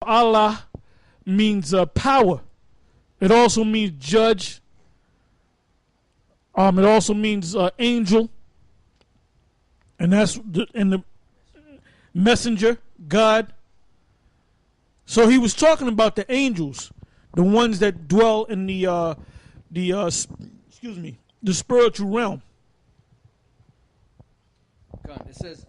Allah means power. It also means judge. It also means angel. And that's in the messenger, God. So he was talking about the angels, the ones that dwell in the spiritual realm. It says,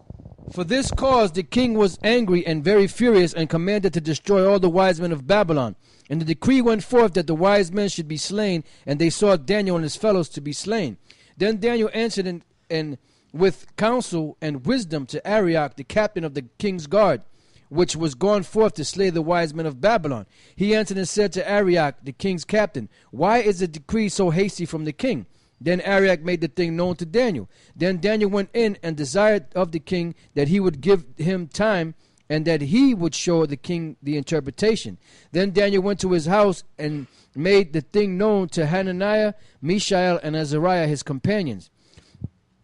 for this cause the king was angry and very furious, and commanded to destroy all the wise men of Babylon. And the decree went forth that the wise men should be slain, and they sought Daniel and his fellows to be slain. Then Daniel answered and with counsel and wisdom to Arioch, the captain of the king's guard, which was gone forth to slay the wise men of Babylon. He answered and said to Arioch, the king's captain, why is the decree so hasty from the king? Then Arioch made the thing known to Daniel. Then Daniel went in and desired of the king that he would give him time, and that he would show the king the interpretation. Then Daniel went to his house and made the thing known to Hananiah, Mishael, and Azariah his companions,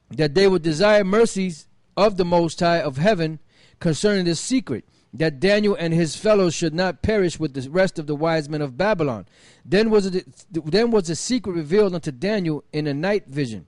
that they would desire mercies of the Most High of heaven concerning this secret, that Daniel and his fellows should not perish with the rest of the wise men of Babylon. Then was the secret revealed unto Daniel in a night vision.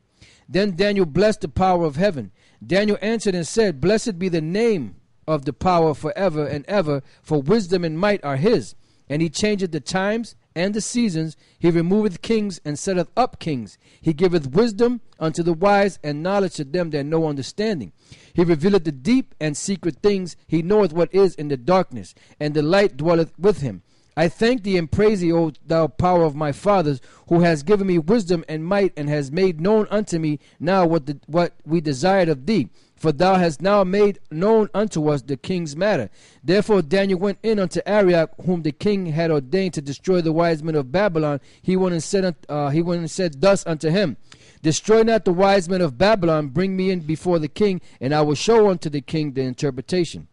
Then Daniel blessed the power of heaven. Daniel answered and said, blessed be the name of the power forever and ever, for wisdom and might are his. And he changeth the times and the seasons. He removeth kings and setteth up kings. He giveth wisdom unto the wise, and knowledge to them that know understanding. He revealeth the deep and secret things. He knoweth what is in the darkness, and the light dwelleth with him. I thank thee and praise thee, O thou power of my fathers, who has given me wisdom and might, and has made known unto me now what we desired of thee. For thou hast now made known unto us the king's matter. Therefore Daniel went in unto Arioch, whom the king had ordained to destroy the wise men of Babylon. He went and said thus unto him, destroy not the wise men of Babylon, bring me in before the king, and I will show unto the king the interpretation.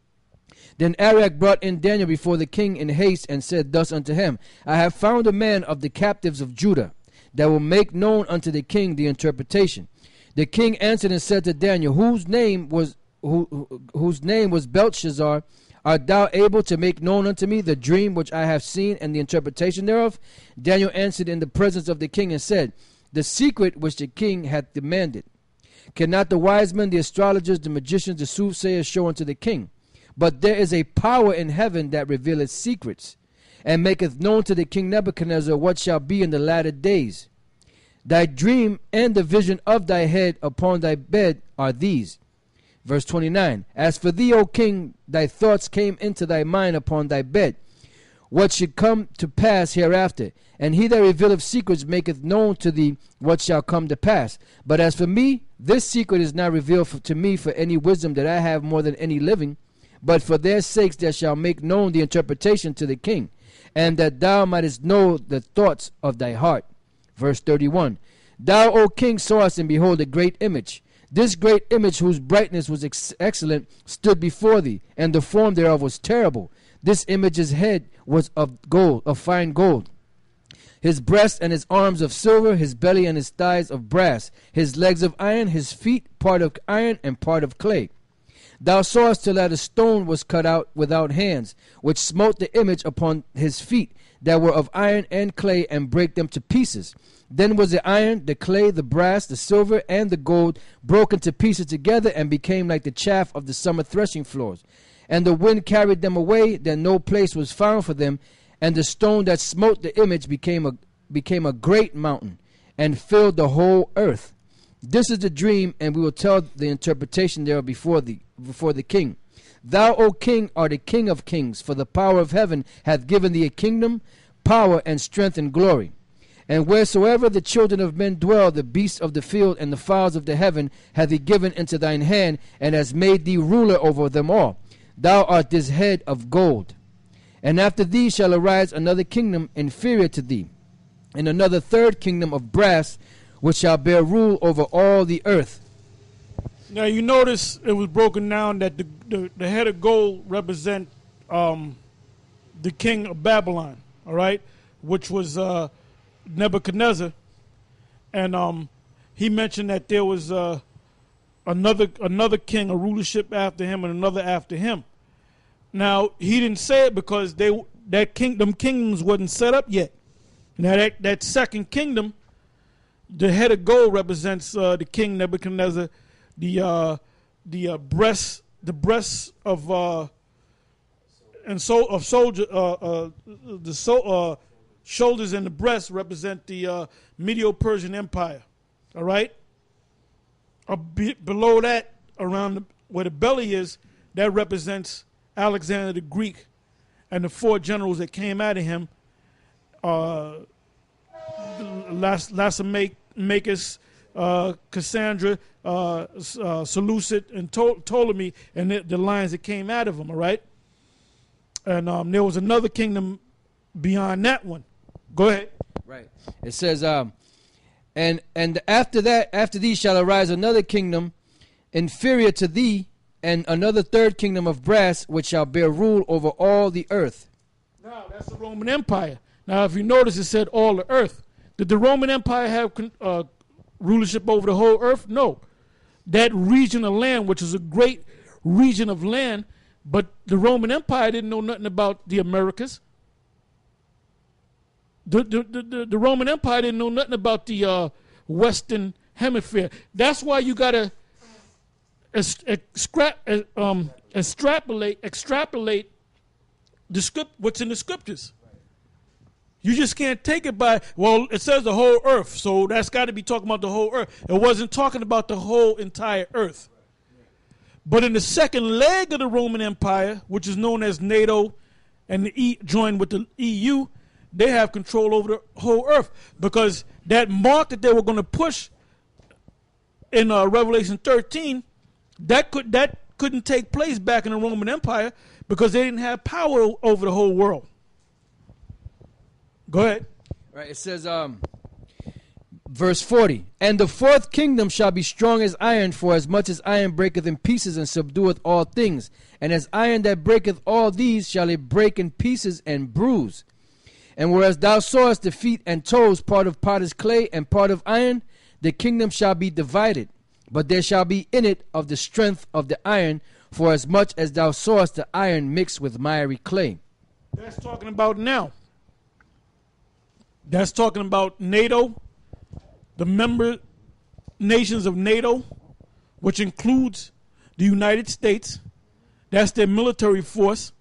Then Arioch brought in Daniel before the king in haste, and said thus unto him, I have found a man of the captives of Judah, that will make known unto the king the interpretation. The king answered and said to Daniel, whose name was Belshazzar, art thou able to make known unto me the dream which I have seen, and the interpretation thereof? Daniel answered in the presence of the king and said, the secret which the king hath demanded cannot the wise men, the astrologers, the magicians, the soothsayers show unto the king. But there is a power in heaven that revealeth secrets, and maketh known to the king Nebuchadnezzar what shall be in the latter days. Thy dream and the vision of thy head upon thy bed are these. Verse 29, as for thee, O king, thy thoughts came into thy mind upon thy bed, what should come to pass hereafter. And he that revealeth secrets maketh known to thee what shall come to pass. But as for me, this secret is not revealed to me for any wisdom that I have more than any living, but for their sakes that shall make known the interpretation to the king, and that thou mightest know the thoughts of thy heart. Verse 31, thou, O king, sawest, and behold, a great image. This great image, whose brightness was excellent, stood before thee, and the form thereof was terrible. This image's head was of gold, of fine gold, his breast and his arms of silver, his belly and his thighs of brass, his legs of iron, his feet part of iron and part of clay. Thou sawest till that a stone was cut out without hands, which smote the image upon his feet, that were of iron and clay, and brake them to pieces. Then was the iron, the clay, the brass, the silver, and the gold broken to pieces together, and became like the chaff of the summer threshing floors. And the wind carried them away, that no place was found for them. And the stone that smote the image became a great mountain, and filled the whole earth. This is the dream, and we will tell the interpretation thereof before the king. Thou, O king, art a king of kings, for the power of heaven hath given thee a kingdom, power, and strength, and glory. And wheresoever the children of men dwell, the beasts of the field and the fowls of the heaven hath he given into thine hand, and has made thee ruler over them all. Thou art this head of gold. And after thee shall arise another kingdom inferior to thee, and another third kingdom of brass, which shall bear rule over all the earth. Now you notice it was broken down that the head of gold represent the king of Babylon, all right, which was Nebuchadnezzar, and he mentioned that there was another king, a rulership after him, and another after him. Now he didn't say it because them kingdoms wasn't set up yet. Now that second kingdom, the head of gold represents the king Nebuchadnezzar, the breasts of shoulders and the breast represent the Medo-Persian Empire. All right. Below that, around where the belly is, that represents Alexander the Greek and the 4 generals that came out of him. Lasamachus, Cassandra, Seleucid, and Ptolemy, and the lines that came out of them, all right? And there was another kingdom beyond that one. Go ahead. Right. It says, and after these shall arise another kingdom inferior to thee, and another third kingdom of brass, which shall bear rule over all the earth. Now, that's the Roman Empire. Now, if you notice, it said all the earth. Did the Roman Empire have rulership over the whole earth? No. That region of land, which is a great region of land, but the Roman Empire didn't know nothing about the Americas. The Roman Empire didn't know nothing about the Western Hemisphere. That's why you got to extrapolate what's in the scriptures. You just can't take it by, well, it says the whole earth, so that's got to be talking about the whole earth. It wasn't talking about the whole entire earth. But in the second leg of the Roman Empire, which is known as NATO and joined with the EU, they have control over the whole earth, because that mark that they were going to push in Revelation 13, that couldn't take place back in the Roman Empire because they didn't have power over the whole world. Go ahead. Right. It says, verse 40, and the 4th kingdom shall be strong as iron, for as much as iron breaketh in pieces and subdueth all things. And as iron that breaketh all these shall it break in pieces and bruise. And whereas thou sawest the feet and toes, part of potter's clay and part of iron, the kingdom shall be divided. But there shall be in it of the strength of the iron, for as much as thou sawest the iron mixed with miry clay. That's talking about now. That's talking about NATO, the member nations of NATO, which includes the United States. That's their military force,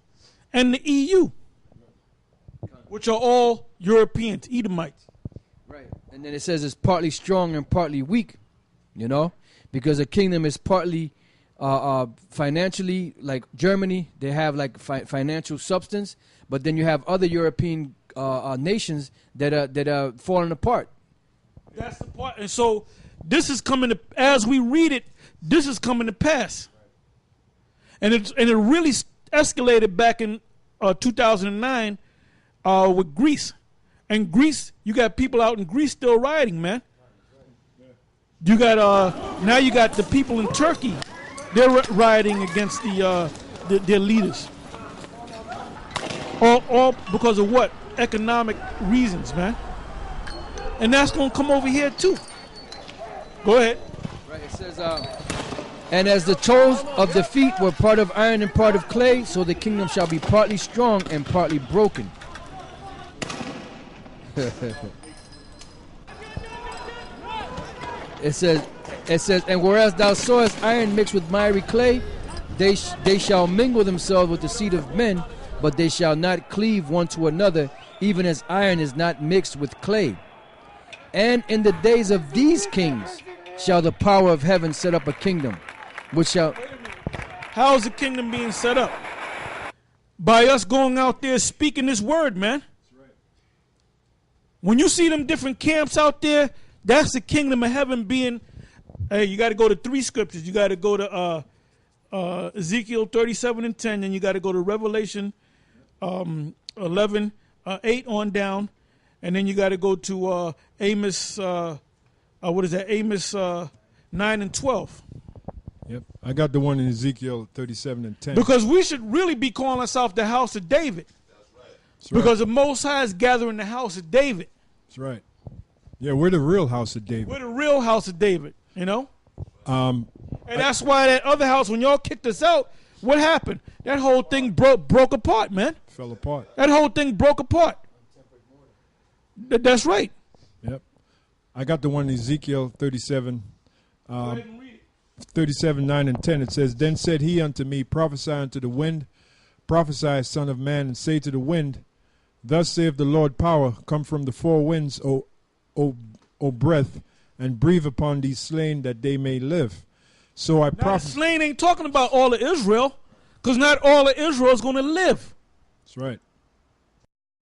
and the EU, which are all Europeans, Edomites. Right. And then it says it's partly strong and partly weak, because a kingdom is partly financially, like Germany, they have like financial substance, but then you have other European nations that are falling apart. That's the part. And so this is coming to, as we read it, this is coming to pass. And it really escalated back in 2009 with Greece. And Greece, you got people out in Greece still rioting, man. You got now you got the people in Turkey, they're rioting against their leaders. All because of what? Economic reasons, man. And that's going to come over here too. Go ahead. Right, it says, and as the toes of the feet were part of iron and part of clay, so the kingdom shall be partly strong and partly broken. It says, and whereas thou sawest iron mixed with miry clay, they shall mingle themselves with the seed of men, but they shall not cleave one to another, even as iron is not mixed with clay. And in the days of these kings shall the power of heaven set up a kingdom, which shall... How is the kingdom being set up? By us going out there speaking this word, man. When you see them different camps out there, that's the kingdom of heaven being... Hey, you got to go to 3 scriptures. You got to go to Ezekiel 37 and 10, and you got to go to Revelation 11, 8 on down, and then you got to go to Amos, Amos 9 and 12. Yep, I got the one in Ezekiel 37 and 10. Because we should really be calling ourselves the house of David. That's right. Because the Most High is gathering the house of David. That's right. Yeah, we're the real house of David. We're the real house of David, And that's why that other house, when y'all kicked us out, What happened? That whole thing broke apart, man. Fell apart. That whole thing broke apart. That's right. Yep. I got the one in Ezekiel 37, Go ahead and read it. 37, 9 and 10. It says, Then said he unto me, Prophesy unto the wind, prophesy, son of man, and say to the wind, Thus saith the Lord power, come from the four winds, O breath, and breathe upon these slain that they may live. So I Slain ain't talking about all of Israel, because not all of Israel is going to live. That's right.